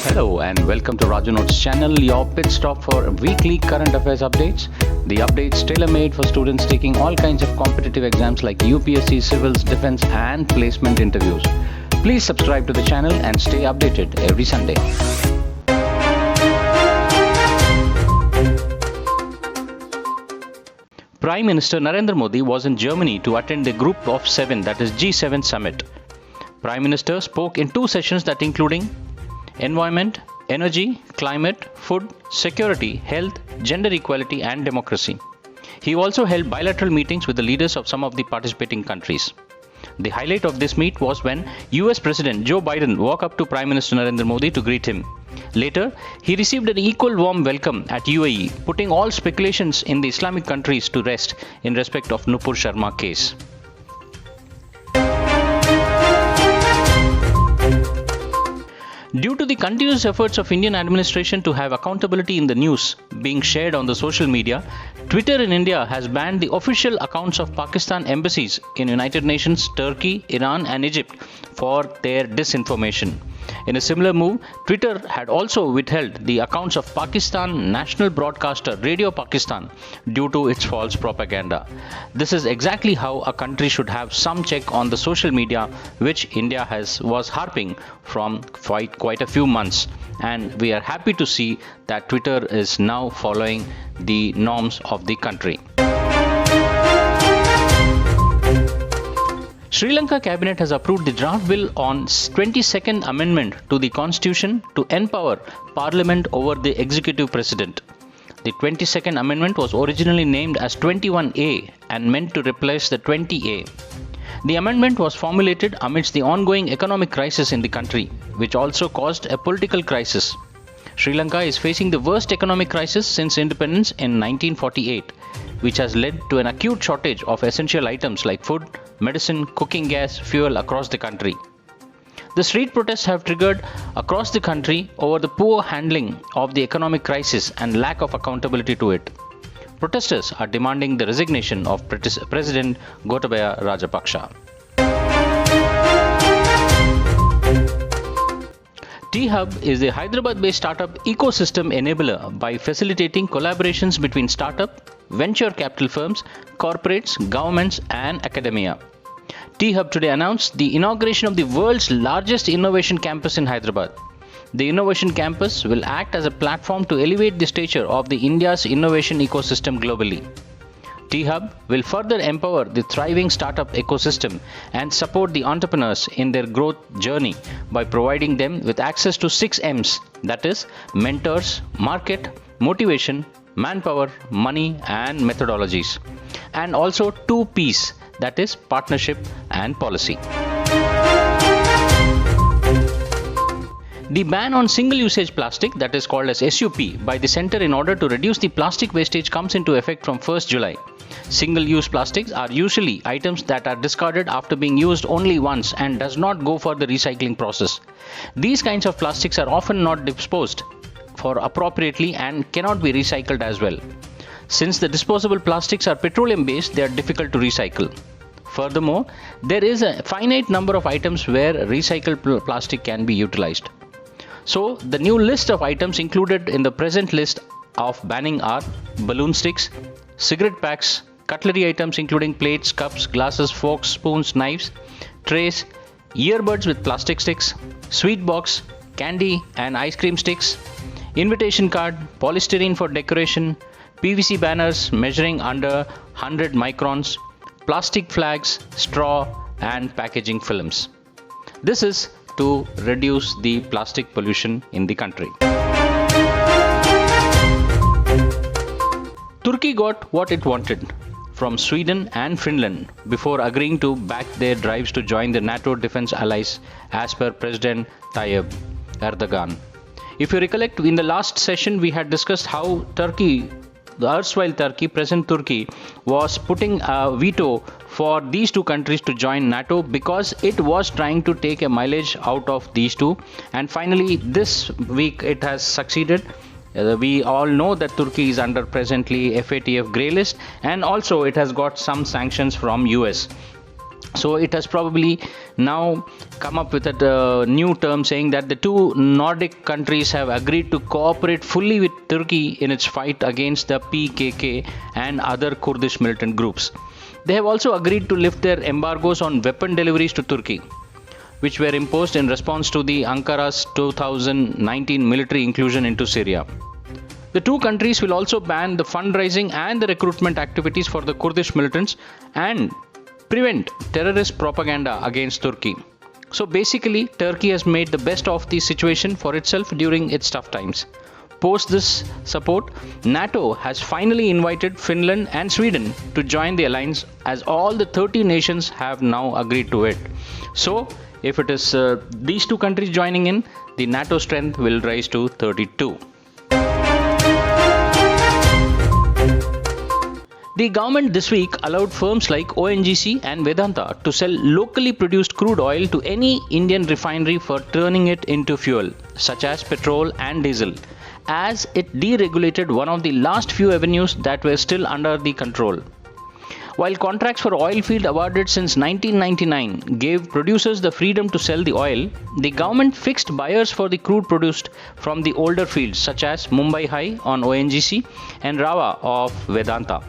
Hello and welcome to Raju Notes channel, your pit stop for weekly current affairs updates. The updates tailor-made for students taking all kinds of competitive exams like UPSC, civils, defense and placement interviews. Please subscribe to the channel and stay updated every Sunday. Prime Minister Narendra Modi was in Germany to attend the Group of Seven, that is G7 summit. Prime Minister spoke in two sessions that including environment, energy, climate, food, security, health, gender equality and democracy. He also held bilateral meetings with the leaders of some of the participating countries. The highlight of this meet was when US President Joe Biden walked up to Prime Minister Narendra Modi to greet him. Later, he received an equal warm welcome at UAE, putting all speculations in the Islamic countries to rest in respect of Nupur Sharma case. Due to the continuous efforts of Indian administration to have accountability in the news being shared on the social media, Twitter in India has banned the official accounts of Pakistan embassies in United Nations, Turkey, Iran and Egypt for their disinformation. In a similar move, Twitter had also withheld the accounts of Pakistan national broadcaster Radio Pakistan due to its false propaganda. This is exactly how a country should have some check on the social media, which India was harping from quite a few months, and we are happy to see that Twitter is now following the norms of the country. Sri Lanka cabinet has approved the draft bill on 22nd amendment to the constitution to empower parliament over the executive president. The 22nd amendment was originally named as 21A and meant to replace the 20A. The amendment was formulated amidst the ongoing economic crisis in the country, which also caused a political crisis. Sri Lanka is facing the worst economic crisis since independence in 1948, which has led to an acute shortage of essential items like food, medicine, cooking gas, fuel across the country. The street protests have triggered across the country over the poor handling of the economic crisis and lack of accountability to it. Protesters are demanding the resignation of President Gotabaya Rajapaksa. T-Hub is a Hyderabad-based startup ecosystem enabler by facilitating collaborations between startup, venture capital firms, corporates, governments and academia. T-Hub today announced the inauguration of the world's largest innovation campus in Hyderabad. The innovation campus will act as a platform to elevate the stature of the India's innovation ecosystem globally. T-Hub will further empower the thriving startup ecosystem and support the entrepreneurs in their growth journey by providing them with access to 6 M's, that is, mentors, market, motivation, manpower, money and methodologies, and also 2 P's, that is, partnership and policy. The ban on single-usage plastic, that is called as SUP, by the centre in order to reduce the plastic wastage comes into effect from 1st July. Single-use plastics are usually items that are discarded after being used only once and does not go for the recycling process. These kinds of plastics are often not disposed for appropriately and cannot be recycled as well. Since the disposable plastics are petroleum-based, they are difficult to recycle. Furthermore, there is a finite number of items where recycled plastic can be utilized. So, the new list of items included in the present list of banning are balloon sticks, cigarette packs, cutlery items including plates, cups, glasses, forks, spoons, knives, trays, earbuds with plastic sticks, sweet box, candy and ice cream sticks, invitation card, polystyrene for decoration, PVC banners measuring under 100 microns, plastic flags, straw and packaging films. This is to reduce the plastic pollution in the country. Turkey got what it wanted from Sweden and Finland before agreeing to back their drives to join the NATO defense allies as per President Tayyip Erdogan. If you recollect, in the last session we had discussed how Turkey, the erstwhile Turkey, present Turkey, was putting a veto for these two countries to join NATO because it was trying to take a mileage out of these two, and finally this week it has succeeded. We all know that Turkey is under presently FATF grey list, and also it has got some sanctions from US. So it has probably now come up with a new term saying that the two Nordic countries have agreed to cooperate fully with Turkey in its fight against the PKK and other Kurdish militant groups. They have also agreed to lift their embargoes on weapon deliveries to Turkey, which were imposed in response to the Ankara's 2019 military inclusion into Syria. The two countries will also ban the fundraising and the recruitment activities for the Kurdish militants and prevent terrorist propaganda against Turkey. So basically, Turkey has made the best of the situation for itself during its tough times. Post this support, NATO has finally invited Finland and Sweden to join the alliance, as all the 30 nations have now agreed to it. So, if it is these two countries joining in, the NATO strength will rise to 32. The government this week allowed firms like ONGC and Vedanta to sell locally produced crude oil to any Indian refinery for turning it into fuel, such as petrol and diesel, as it deregulated one of the last few avenues that were still under the control. While contracts for oil field awarded since 1999 gave producers the freedom to sell the oil, the government fixed buyers for the crude produced from the older fields such as Mumbai High on ONGC and Rawa of Vedanta.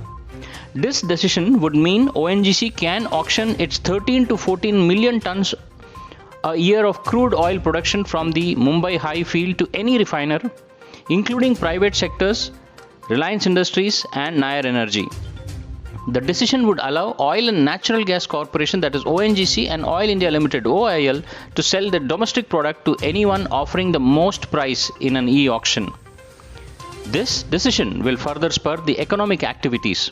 This decision would mean ONGC can auction its 13 to 14 million tons a year of crude oil production from the Mumbai High field to any refiner, including private sectors, Reliance Industries and Nair Energy. The decision would allow Oil and Natural Gas Corporation, that is ONGC, and Oil India Limited OIL to sell the domestic product to anyone offering the most price in an e-auction. This decision will further spur the economic activities.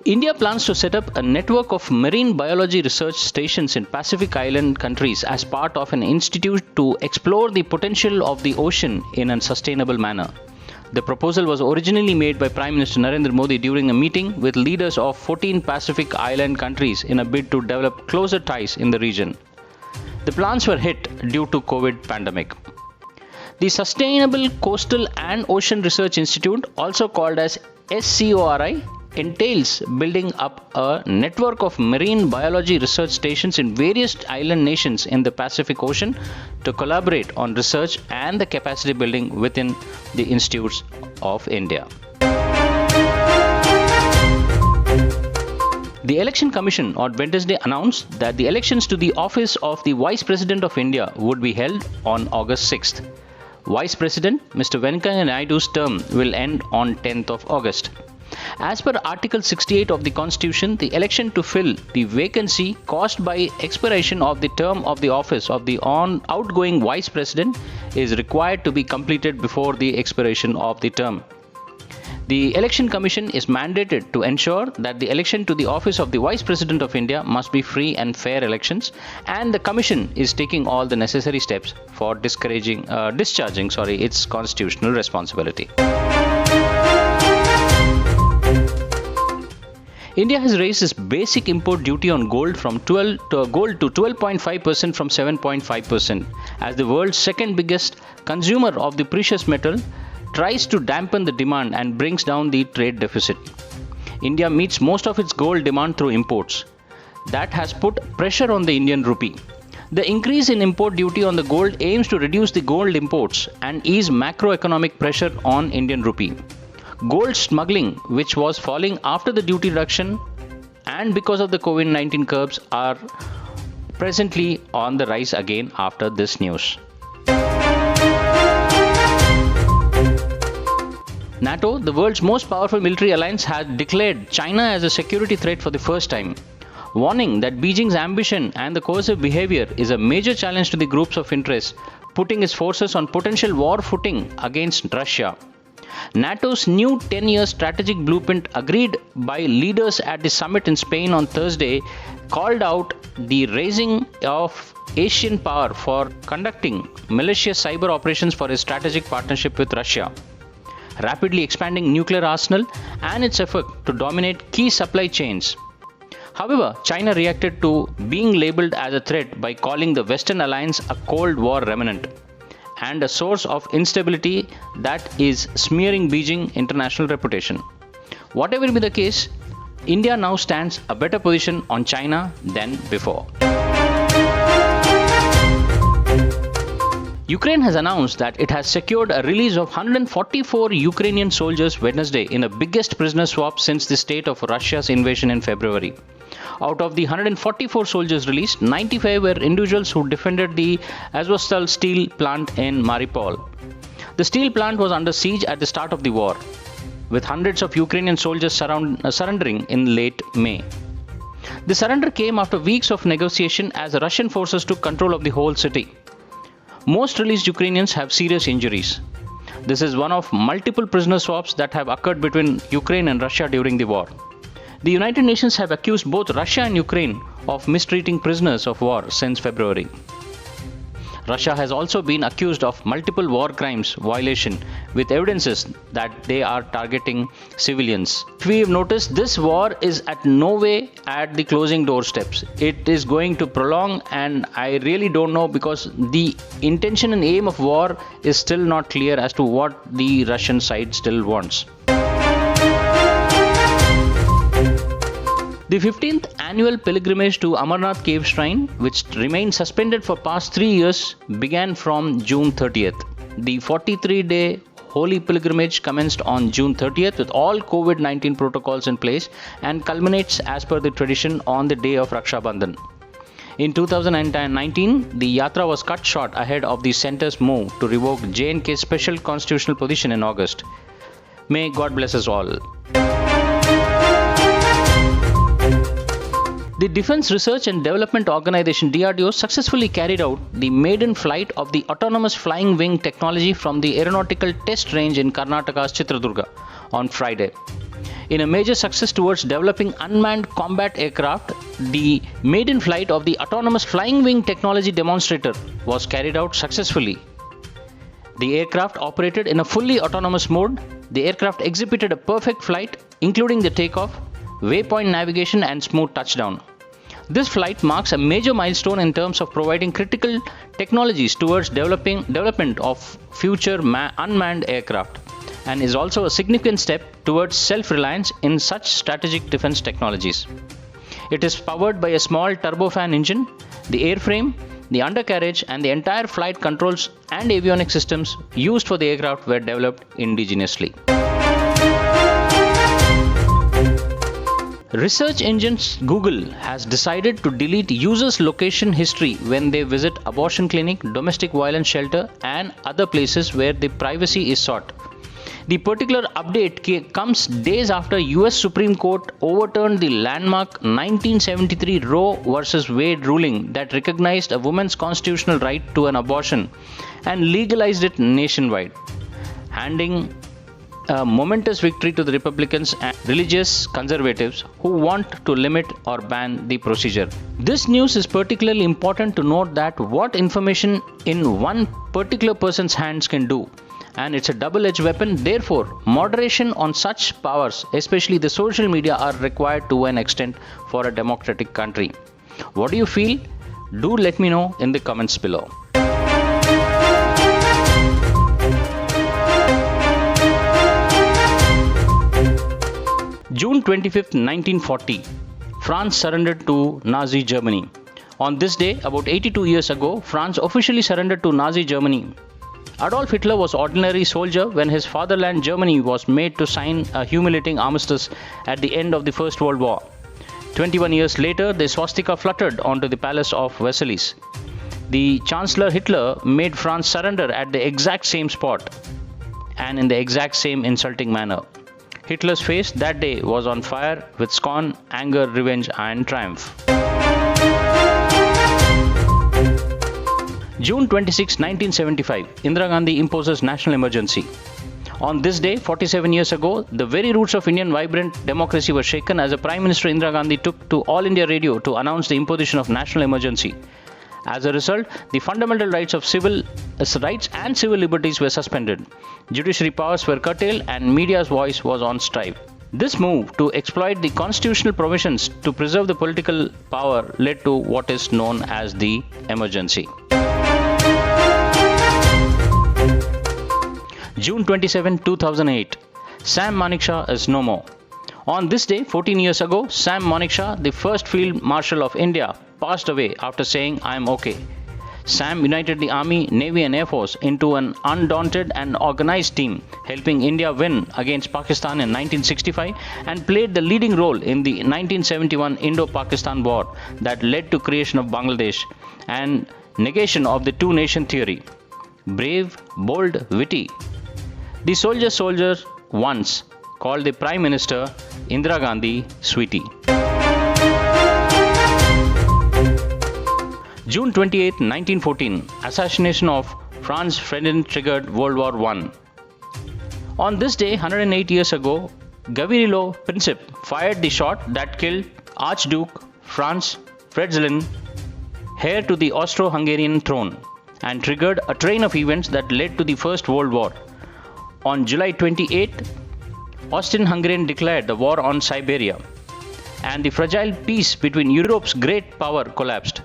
India plans to set up a network of marine biology research stations in Pacific Island countries as part of an institute to explore the potential of the ocean in a sustainable manner. The proposal was originally made by Prime Minister Narendra Modi during a meeting with leaders of 14 Pacific Island countries in a bid to develop closer ties in the region. The plans were hit due to COVID pandemic. The Sustainable Coastal and Ocean Research Institute, also called as SCORI, entails building up a network of marine biology research stations in various island nations in the Pacific Ocean to collaborate on research and the capacity building within the institutes of India. The Election Commission on Wednesday announced that the elections to the office of the Vice President of India would be held on August 6th. Vice President Mr. Venkaiah Naidu's term will end on 10th of August. As per Article 68 of the Constitution, the election to fill the vacancy caused by expiration of the term of the office of the outgoing Vice President is required to be completed before the expiration of the term. The Election Commission is mandated to ensure that the election to the office of the Vice President of India must be free and fair elections, and the Commission is taking all the necessary steps for discharging its constitutional responsibility. India has raised its basic import duty on gold from 12.5% from 7.5%, as the world's second biggest consumer of the precious metal tries to dampen the demand and brings down the trade deficit. India meets most of its gold demand through imports. That has put pressure on the Indian rupee. The increase in import duty on the gold aims to reduce the gold imports and ease macroeconomic pressure on Indian rupee. Gold smuggling, which was falling after the duty reduction and because of the COVID-19 curbs, are presently on the rise again after this news. NATO, the world's most powerful military alliance, has declared China as a security threat for the first time, warning that Beijing's ambition and the coercive behavior is a major challenge to the groups of interest, putting its forces on potential war footing against Russia. NATO's new 10-year strategic blueprint, agreed by leaders at the summit in Spain on Thursday, called out the raising of Asian power for conducting malicious cyber operations for its strategic partnership with Russia, rapidly expanding nuclear arsenal, and its effort to dominate key supply chains. However, China reacted to being labeled as a threat by calling the Western alliance a Cold War remnant and a source of instability that is smearing Beijing's international reputation. Whatever be the case, India now stands a better position on China than before. Ukraine has announced that it has secured a release of 144 Ukrainian soldiers Wednesday in the biggest prisoner swap since the start of Russia's invasion in February. Out of the 144 soldiers released, 95 were individuals who defended the Azovstal steel plant in Mariupol. The steel plant was under siege at the start of the war, with hundreds of Ukrainian soldiers surrendering in late May. The surrender came after weeks of negotiation as the Russian forces took control of the whole city. Most released Ukrainians have serious injuries. This is one of multiple prisoner swaps that have occurred between Ukraine and Russia during the war. The United Nations have accused both Russia and Ukraine of mistreating prisoners of war since February. Russia has also been accused of multiple war crimes violation with evidences that they are targeting civilians. If we have noticed, this war is at no way at the closing doorsteps. It is going to prolong, and I really don't know, because the intention and aim of war is still not clear as to what the Russian side still wants. The 15th annual pilgrimage to Amarnath cave shrine, which remained suspended for past 3 years, began from June 30th. The 43-day holy pilgrimage commenced on June 30th with all COVID-19 protocols in place and culminates as per the tradition on the day of Raksha Bandhan. In 2019, the Yatra was cut short ahead of the centre's move to revoke J&K's special constitutional position in August. May God bless us all. The Defence Research and Development Organization DRDO successfully carried out the maiden flight of the autonomous flying wing technology from the aeronautical test range in Karnataka's Chitradurga on Friday. In a major success towards developing unmanned combat aircraft, the maiden flight of the autonomous flying wing technology demonstrator was carried out successfully. The aircraft operated in a fully autonomous mode. The aircraft exhibited a perfect flight, including the takeoff, waypoint navigation and smooth touchdown. This flight marks a major milestone in terms of providing critical technologies towards development of future unmanned aircraft, and is also a significant step towards self-reliance in such strategic defense technologies. It is powered by a small turbofan engine. The airframe, the undercarriage and the entire flight controls and avionics systems used for the aircraft were developed indigenously. Research engines Google has decided to delete users' location history when they visit abortion clinic, domestic violence shelter and other places where the privacy is sought. The particular update comes days after US Supreme Court overturned the landmark 1973 Roe vs. Wade ruling that recognized a woman's constitutional right to an abortion and legalized it nationwide, handing a momentous victory to the Republicans and religious conservatives who want to limit or ban the procedure. This news is particularly important to note that what information in one particular person's hands can do, and it's a double-edged weapon. Therefore, moderation on such powers, especially the social media, are required to an extent for a democratic country. What do you feel? Do let me know in the comments below. June 25, 1940, France surrendered to Nazi Germany. On this day, about 82 years ago, France officially surrendered to Nazi Germany. Adolf Hitler was an ordinary soldier when his fatherland Germany was made to sign a humiliating armistice at the end of the First World War. 21 years later, the swastika fluttered onto the palace of Versailles. The Chancellor Hitler made France surrender at the exact same spot and in the exact same insulting manner. Hitler's face that day was on fire with scorn, anger, revenge and triumph. June 26, 1975, Indira Gandhi imposes national emergency. On this day, 47 years ago, the very roots of Indian vibrant democracy were shaken as the Prime Minister Indira Gandhi took to All India Radio to announce the imposition of national emergency. As a result, the fundamental rights and civil liberties were suspended. Judiciary powers were curtailed and media's voice was on strike. This move to exploit the constitutional provisions to preserve the political power led to what is known as the emergency. June 27, 2008. Sam Manekshaw is no more. On this day, 14 years ago, Sam Manekshaw, the first Field Marshal of India, passed away after saying, "I am okay." Sam united the Army, Navy and Air Force into an undaunted and organized team, helping India win against Pakistan in 1965 and played the leading role in the 1971 Indo-Pakistan War that led to creation of Bangladesh and negation of the two-nation theory. Brave, bold, witty. The soldier once called the Prime Minister Indira Gandhi sweetie. June 28, 1914, assassination of Franz Ferdinand triggered World War I. On this day, 108 years ago, Gavrilo Princip fired the shot that killed Archduke Franz Ferdinand, heir to the Austro-Hungarian throne, and triggered a train of events that led to the First World War. On July 28, Austro-Hungarian declared the war on Siberia, and the fragile peace between Europe's great power collapsed.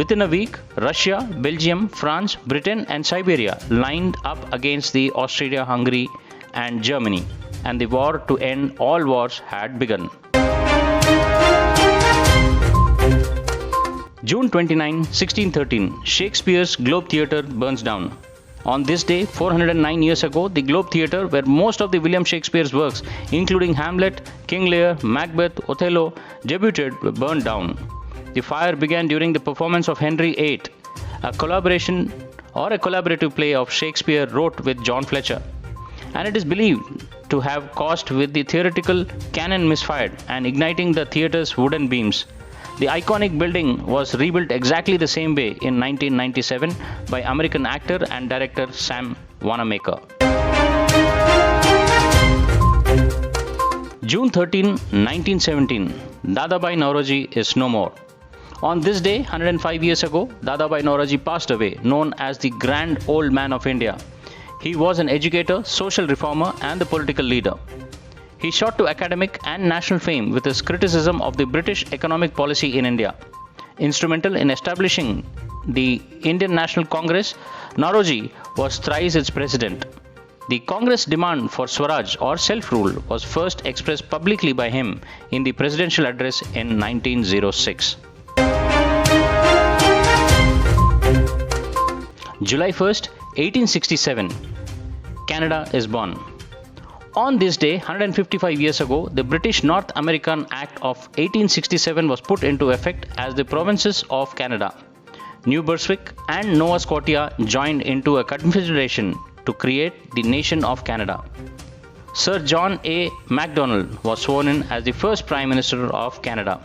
Within a week, Russia, Belgium, France, Britain and Siberia lined up against the Austria-Hungary and Germany, and the war to end all wars had begun. June 29, 1613, Shakespeare's Globe Theatre burns down. On this day, 409 years ago, the Globe Theatre, where most of the William Shakespeare's works, including Hamlet, King Lear, Macbeth, Othello, debuted, were burned down. The fire began during the performance of Henry VIII, a collaborative play of Shakespeare wrote with John Fletcher, and it is believed to have caused with the theatrical cannon misfired and igniting the theatre's wooden beams. The iconic building was rebuilt exactly the same way in 1997 by American actor and director Sam Wanamaker. June 13, 1917, Dadabhai Naoroji is no more. On this day, 105 years ago, Dadabhai Naoroji passed away, known as the Grand Old Man of India. He was an educator, social reformer, and a political leader. He shot to academic and national fame with his criticism of the British economic policy in India. Instrumental in establishing the Indian National Congress, Naoroji was thrice its president. The Congress demand for Swaraj or self-rule was first expressed publicly by him in the presidential address in 1906. July 1st, 1867, Canada is born. On this day, 155 years ago, the British North American Act of 1867 was put into effect as the provinces of Canada. New Brunswick and Nova Scotia joined into a confederation to create the nation of Canada. Sir John A. Macdonald was sworn in as the first Prime Minister of Canada.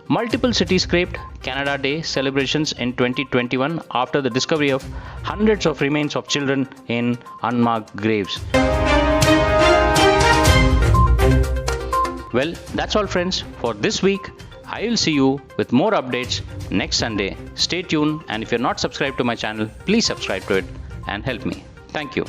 Multiple cities scraped Canada Day celebrations in 2021 after the discovery of hundreds of remains of children in unmarked graves. Well, that's all friends for this week. I will see you with more updates next Sunday. Stay tuned, and if you're not subscribed to my channel, please subscribe to it and help me. Thank you.